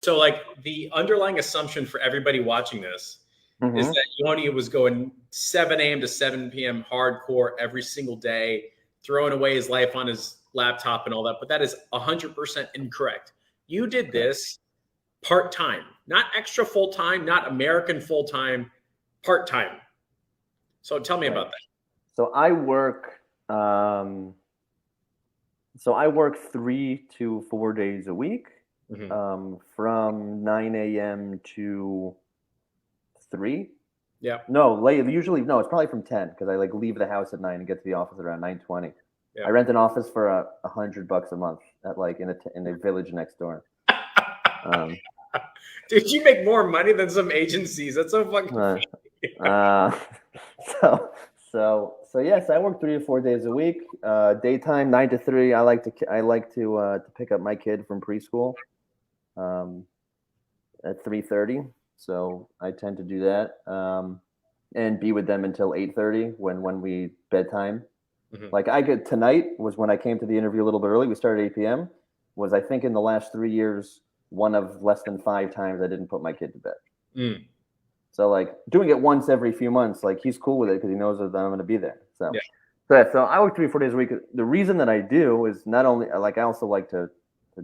So like the underlying assumption for everybody watching this is Mm-hmm. that Yoni was going 7 a.m. to 7 p.m. hardcore every single day, throwing away his life on his laptop and all that. But that is 100% incorrect. You did Correct. this part time, not extra full time, not American full time, part time. So tell me Right. about that. So I work. Um, so I work 3 to 4 days a week, Mm-hmm. from 9 a.m. to 3. Yeah. No, late. Usually, no. It's probably from 10 because I like leave the house at 9 and get to the office around 9:20. Yeah. I rent an office for $100 a month at like in a village next door. Um, Dude, you make more money than some agencies. That's so fucking uh, funny. uh, so yes, I work 3 to 4 days a week. Daytime 9 to 3. I like to pick up my kid from preschool um, at 3:30. So I tend to do that and be with them until 8:30 when we bedtime. Mhm. Like I could tonight was when I came to the interview a little bit early. We started at 8 p.m. Was I think in the last 3 years one of less than 5 times I didn't put my kid to bed. Mm. So like doing it once every few months, like he's cool with it because he knows that I'm going to be there. So, Yeah. so yeah, so I work 3 or 4 days a week. The reason that I do is not only like I also like to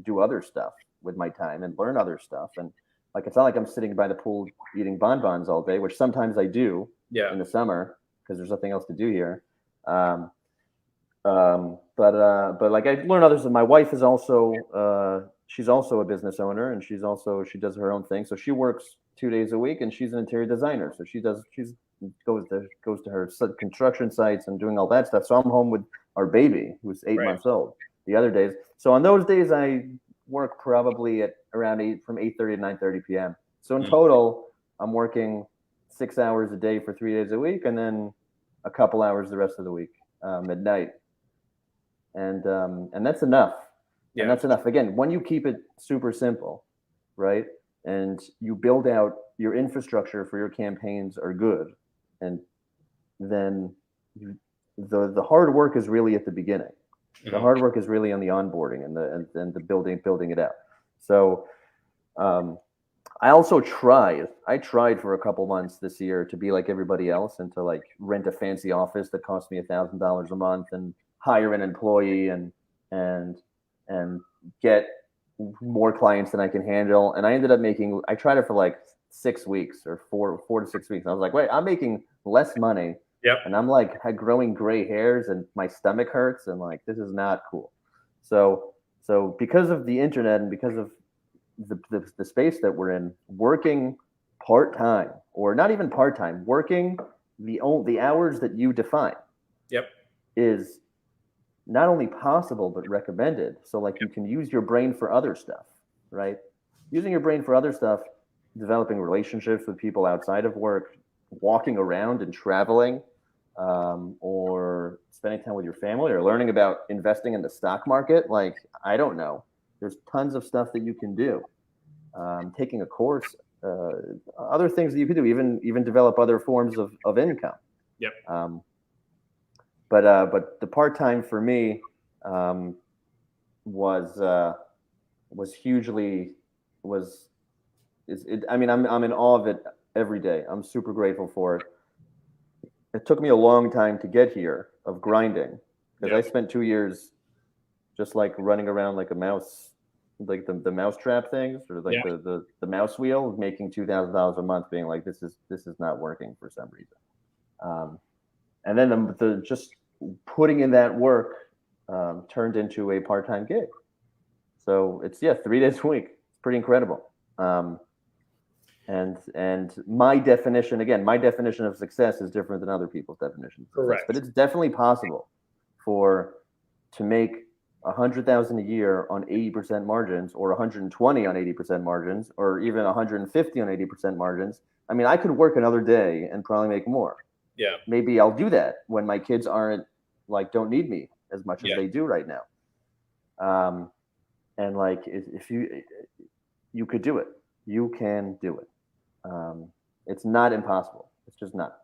do other stuff with my time and learn other stuff. And like it's not like I'm sitting by the pool eating bonbons all day, which sometimes I do Yeah. in the summer because there's nothing else to do here. Um, but like I learn others. And my wife is also she's also a business owner, and she does her own thing. So she works 2 days a week, and she's an interior designer. So she's goes to her construction sites and doing all that stuff. So I'm home with our baby, who's eight Right. months old. The other days, so on those days, I work probably at around 8 from 8:30 to 9:30 p.m. So in Mm. total, I'm working 6 hours a day for 3 days a week, and then a couple hours the rest of the week at night, and that's enough. And Yeah. that's enough. Again, when you keep it super simple, right, and you build out your infrastructure for your campaigns are good, and then you, the hard work is really at the beginning. The Mhm. hard work is really on the onboarding and the building it out. So um, I also tried. I tried for a couple months this year to be like everybody else and to like rent a fancy office that cost me $1,000 a month and hire an employee and and get more clients than I can handle. And I ended up making. I tried it for like 6 weeks or four to 6 weeks. And I was like, wait, I'm making less money, Yep. and I'm like growing gray hairs and my stomach hurts and like this is not cool. So because of the internet and because of the space that we're in, working part time or not even part time, working the hours that you define Yep. is not only possible but recommended. So like you Yep. can use your brain for other stuff, right? Using your brain for other stuff, developing relationships with people outside of work, walking around and traveling, or spending time with your family, or learning about investing in the stock market. Like I don't know, there's tons of stuff that you can do. Taking a course, uh, other things that you could do, even develop other forms of income. Yep. Um, but the part time for me um, was was hugely was is it, I mean I'm in awe of it every day. I'm super grateful for it. It took me a long time to get here of grinding because I Yep. spent 2 years just like running around like a mouse, like the mouse trap things or like Yeah. the mouse wheel, making $2,000 a month, being like this is not working for some reason. Um, and then the just putting in that work turned into a part time gig. So it's 3 days a week. It's pretty incredible. And my definition of success is different than other people's definition of success. But Correct. it's definitely possible for to make 100,000 a year on 80% margins, or 120 on 80% margins, or even 150 on 80% margins. I mean, I could work another day and probably make more. Yeah. Maybe I'll do that when my kids aren't like don't need me as much as Yeah. they do right now. And like if you could do it, you can do it. It's not impossible. It's just not.